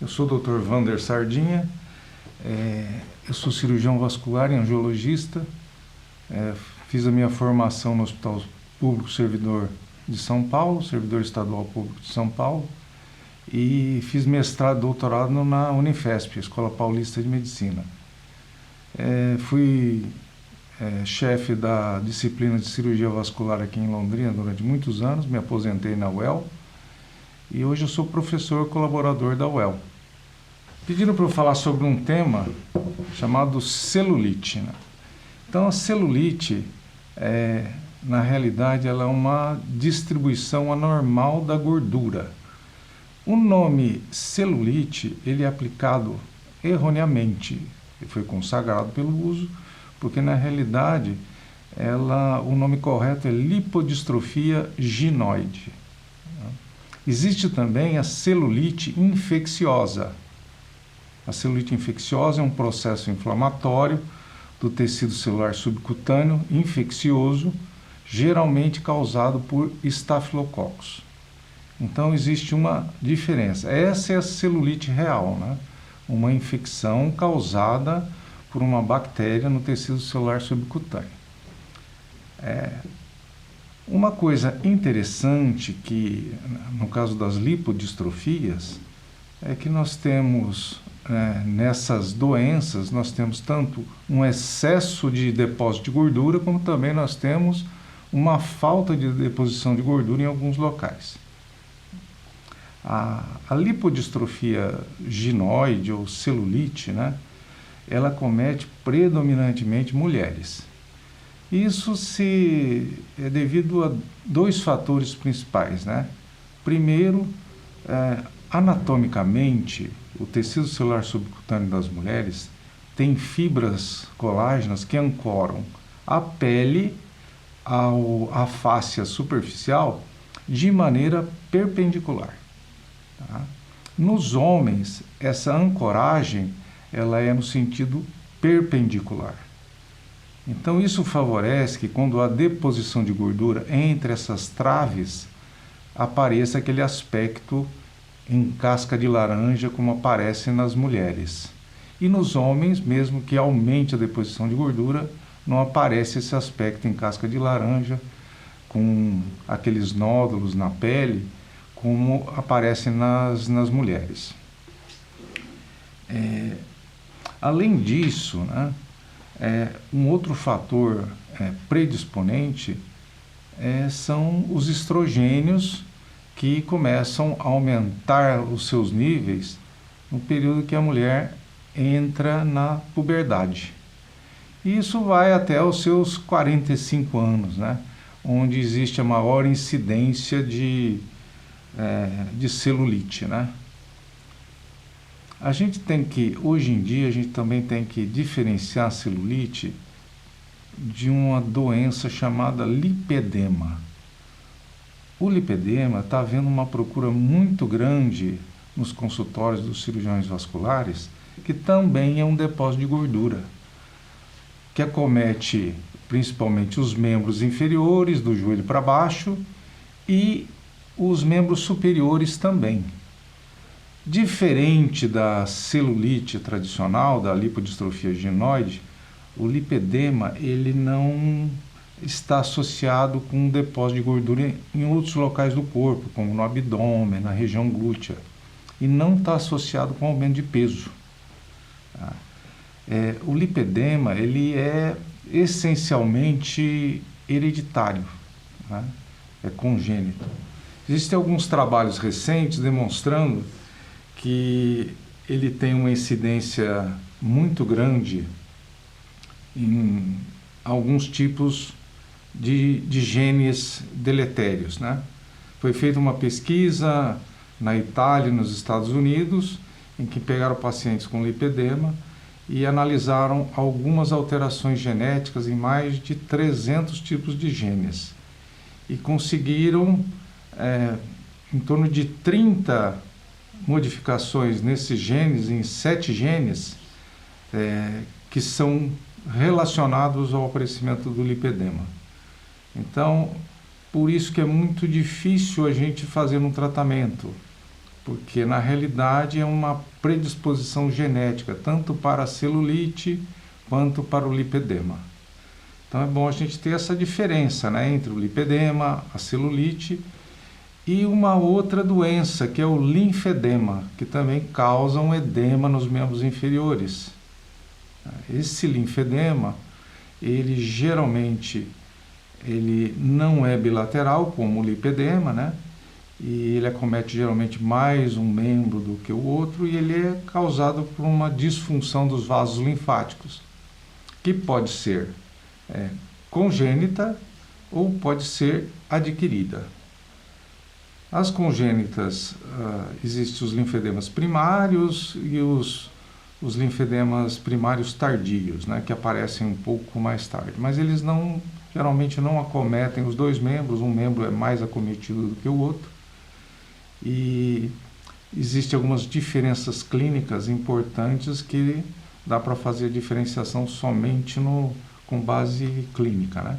Eu sou o Dr. Vander Sardinha, eu sou cirurgião vascular e angiologista, fiz a minha formação no Hospital Público Servidor de São Paulo, Servidor Estadual Público de São Paulo, e fiz mestrado e doutorado na Unifesp, Escola Paulista de Medicina. Fui chefe da disciplina de cirurgia vascular aqui em Londrina durante muitos anos, me aposentei na UEL, e hoje eu sou professor colaborador da UEL. Pediram para eu falar sobre um tema chamado celulite, né? Então, a celulite, na realidade, ela é uma distribuição anormal da gordura. O nome celulite, ele é aplicado erroneamente, e foi consagrado pelo uso, porque na realidade, o nome correto é lipodistrofia ginoide. Existe também a celulite infecciosa. A celulite infecciosa é um processo inflamatório do tecido celular subcutâneo infeccioso, geralmente causado por estafilococos. Então existe uma diferença. Essa é a celulite real, né? Uma infecção causada por uma bactéria no tecido celular subcutâneo. Uma coisa interessante que, no caso das lipodistrofias, é que nós temos, nessas doenças, nós temos tanto um excesso de depósito de gordura, como também nós temos uma falta de deposição de gordura em alguns locais. A lipodistrofia ginoide ou celulite, né, ela comete predominantemente mulheres. Isso é devido a dois fatores principais, né? Primeiro, anatomicamente, o tecido celular subcutâneo das mulheres tem fibras colágenas que ancoram a pele à fáscia superficial de maneira perpendicular. Tá? Nos homens, essa ancoragem ela é no sentido perpendicular. Então isso favorece que quando há deposição de gordura entre essas traves, apareça aquele aspecto em casca de laranja como aparece nas mulheres. E nos homens, mesmo que aumente a deposição de gordura, não aparece esse aspecto em casca de laranja, com aqueles nódulos na pele, como aparece nas mulheres. Além disso, né, um outro fator predisponente são os estrogênios que começam a aumentar os seus níveis no período que a mulher entra na puberdade. E isso vai até os seus 45 anos, né, onde existe a maior incidência de celulite, né? Hoje em dia, a gente também tem que diferenciar a celulite de uma doença chamada lipedema. O lipedema está havendo uma procura muito grande nos consultórios dos cirurgiões vasculares, que também é um depósito de gordura, que acomete principalmente os membros inferiores, do joelho para baixo, e os membros superiores também. Diferente da celulite tradicional, da lipodistrofia ginoide, o lipedema ele não está associado com um depósito de gordura em outros locais do corpo, como no abdômen, na região glútea, e não está associado com aumento de peso. Tá? O lipedema ele é essencialmente hereditário, né? É congênito. Existem alguns trabalhos recentes demonstrando que ele tem uma incidência muito grande em alguns tipos de genes deletérios, né? Foi feita uma pesquisa na Itália e nos Estados Unidos, em que pegaram pacientes com lipedema e analisaram algumas alterações genéticas em mais de 300 tipos de genes. E conseguiram, em torno de 30 modificações nesses genes, em 7 genes, que são relacionados ao aparecimento do lipedema. Então, por isso que é muito difícil a gente fazer um tratamento, porque na realidade é uma predisposição genética, tanto para a celulite quanto para o lipedema. Então é bom a gente ter essa diferença, né, entre o lipedema, a celulite e uma outra doença, que é o linfedema, que também causa um edema nos membros inferiores. Esse linfedema, ele geralmente não é bilateral, como o lipedema, né? E ele acomete geralmente mais um membro do que o outro, e ele é causado por uma disfunção dos vasos linfáticos, que pode ser congênita ou pode ser adquirida. As congênitas, existem os linfedemas primários e os linfedemas primários tardios, né, que aparecem um pouco mais tarde, mas eles geralmente não acometem os dois membros, um membro é mais acometido do que o outro, e existem algumas diferenças clínicas importantes que dá para fazer a diferenciação somente com base clínica, né?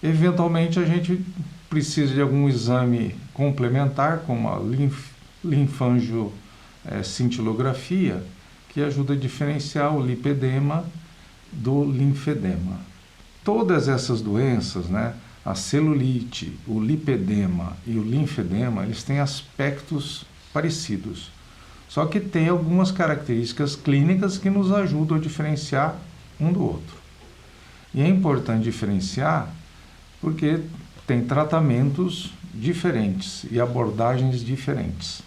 Eventualmente a gente precisa de algum exame complementar, como a linfangioscintilografia, que ajuda a diferenciar o lipedema do linfedema. Todas essas doenças, né, a celulite, o lipedema e o linfedema, eles têm aspectos parecidos, só que tem algumas características clínicas que nos ajudam a diferenciar um do outro. E é importante diferenciar porque tem tratamentos diferentes e abordagens diferentes.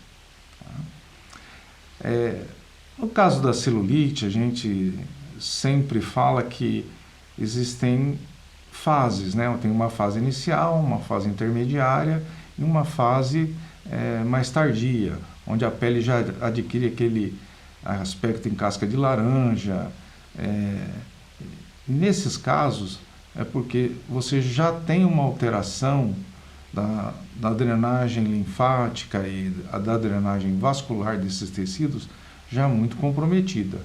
No caso da celulite, a gente sempre fala que existem fases, né? Tem uma fase inicial, uma fase intermediária e uma fase mais tardia, onde a pele já adquire aquele aspecto em casca de laranja. Nesses casos, é porque você já tem uma alteração da drenagem linfática e da drenagem vascular desses tecidos já muito comprometida.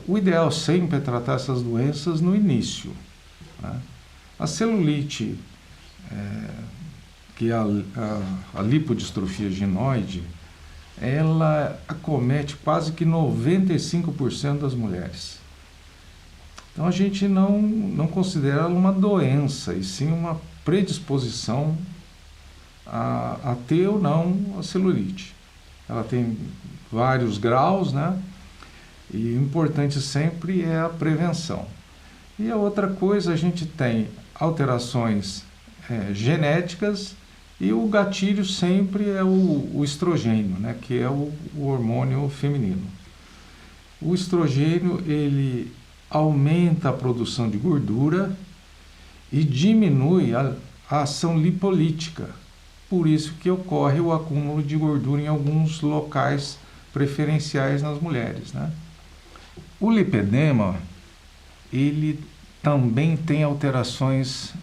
O ideal sempre é tratar essas doenças no início, né? A celulite, que é a lipodistrofia ginoide, ela acomete quase que 95% das mulheres. Então a gente não considera ela uma doença, e sim uma predisposição a ter ou não a celulite. Ela tem vários graus, né? E o importante sempre é a prevenção. E a outra coisa, a gente tem alterações genéticas, e o gatilho sempre é o estrogênio, né? Que é o hormônio feminino. O estrogênio, ele aumenta a produção de gordura e diminui a ação lipolítica. Por isso que ocorre o acúmulo de gordura em alguns locais preferenciais nas mulheres, né? O lipedema, ele também tem alterações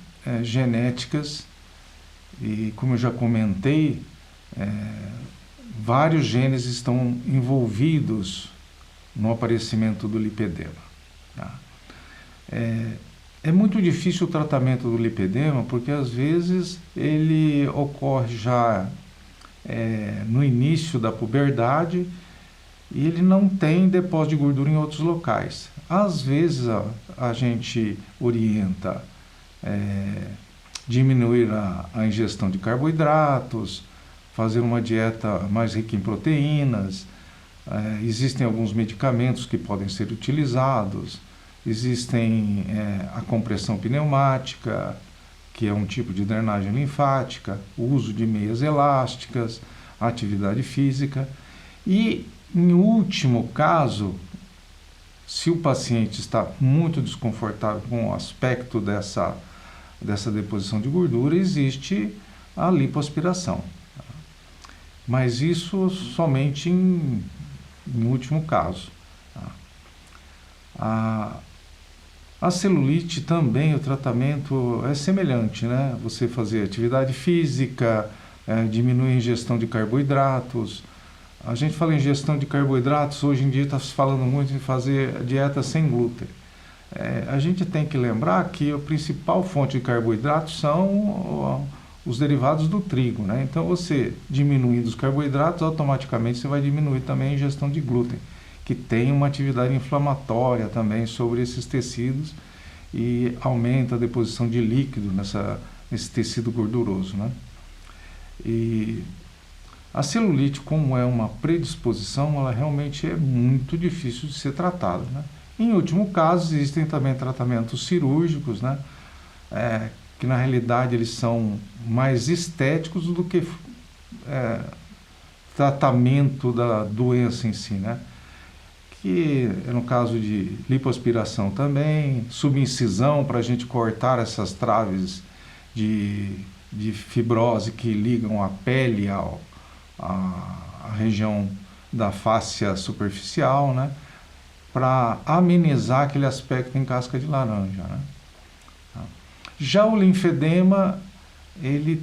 genéticas e, como eu já comentei, vários genes estão envolvidos no aparecimento do lipedema. Tá? É muito difícil o tratamento do lipedema, porque às vezes ele ocorre já no início da puberdade e ele não tem depósito de gordura em outros locais. Às vezes a gente orienta diminuir a ingestão de carboidratos, fazer uma dieta mais rica em proteínas. Existem alguns medicamentos que podem ser utilizados, existem a compressão pneumática, que é um tipo de drenagem linfática, o uso de meias elásticas, atividade física. E, em último caso, se o paciente está muito desconfortável com o aspecto dessa deposição de gordura, existe a lipoaspiração. Mas isso somente em último caso. A celulite também, o tratamento é semelhante, né? Você fazer atividade física, diminuir a ingestão de carboidratos. A gente fala em ingestão de carboidratos, hoje em dia está se falando muito em fazer dieta sem glúten. A gente tem que lembrar que a principal fonte de carboidratos são os derivados do trigo, né? Então, você diminuindo os carboidratos, automaticamente você vai diminuir também a ingestão de glúten, que tem uma atividade inflamatória também sobre esses tecidos e aumenta a deposição de líquido nesse tecido gorduroso, né? E a celulite, como é uma predisposição, ela realmente é muito difícil de ser tratada, né? Em último caso, existem também tratamentos cirúrgicos, né? Que na realidade eles são mais estéticos do que tratamento da doença em si, né? Que é no caso de lipoaspiração também, subincisão para a gente cortar essas traves de fibrose que ligam a pele à região da fáscia superficial, né? Para amenizar aquele aspecto em casca de laranja, né? Já o linfedema, ele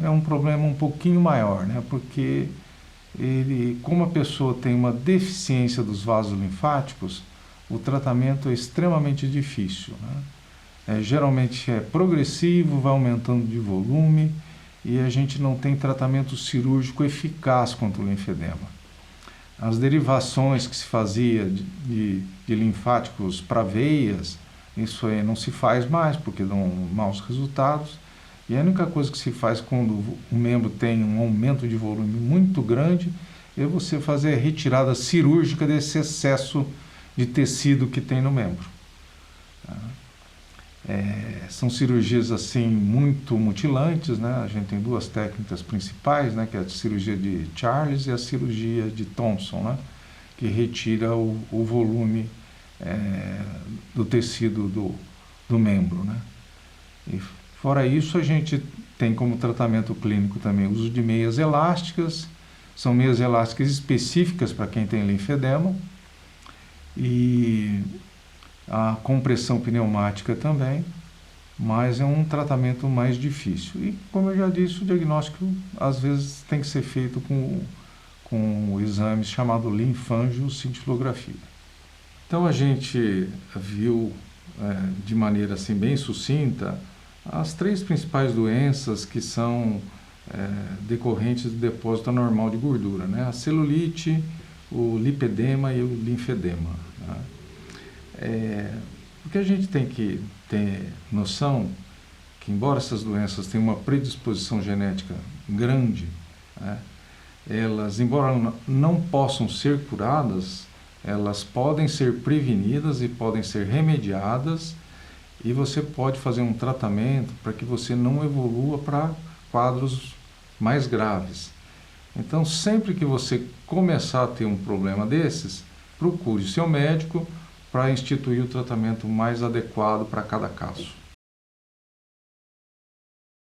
é um problema um pouquinho maior, né? Porque como a pessoa tem uma deficiência dos vasos linfáticos, o tratamento é extremamente difícil, né? Geralmente é progressivo, vai aumentando de volume e a gente não tem tratamento cirúrgico eficaz contra o linfedema. As derivações que se fazia de linfáticos para veias, isso aí não se faz mais porque dão maus resultados. E a única coisa que se faz quando o membro tem um aumento de volume muito grande é você fazer a retirada cirúrgica desse excesso de tecido que tem no membro. São cirurgias assim muito mutilantes, né? A gente tem duas técnicas principais, né? Que é a cirurgia de Charles e a cirurgia de Thompson, né? Que retira o volume do tecido do membro, né? E fora isso, a gente tem como tratamento clínico também o uso de meias elásticas, são meias elásticas específicas para quem tem linfedema, e a compressão pneumática também, mas é um tratamento mais difícil. E, como eu já disse, o diagnóstico às vezes tem que ser feito com o exame chamado linfangiocintilografia. Então a gente viu de maneira assim bem sucinta as três principais doenças que são decorrentes do depósito anormal de gordura, né? A celulite, o lipedema e o linfedema, né? O que a gente tem que ter noção que, embora essas doenças tenham uma predisposição genética grande, né, elas, embora não possam ser curadas, elas podem ser prevenidas e podem ser remediadas, e você pode fazer um tratamento para que você não evolua para quadros mais graves. Então, sempre que você começar a ter um problema desses, procure o seu médico para instituir o tratamento mais adequado para cada caso.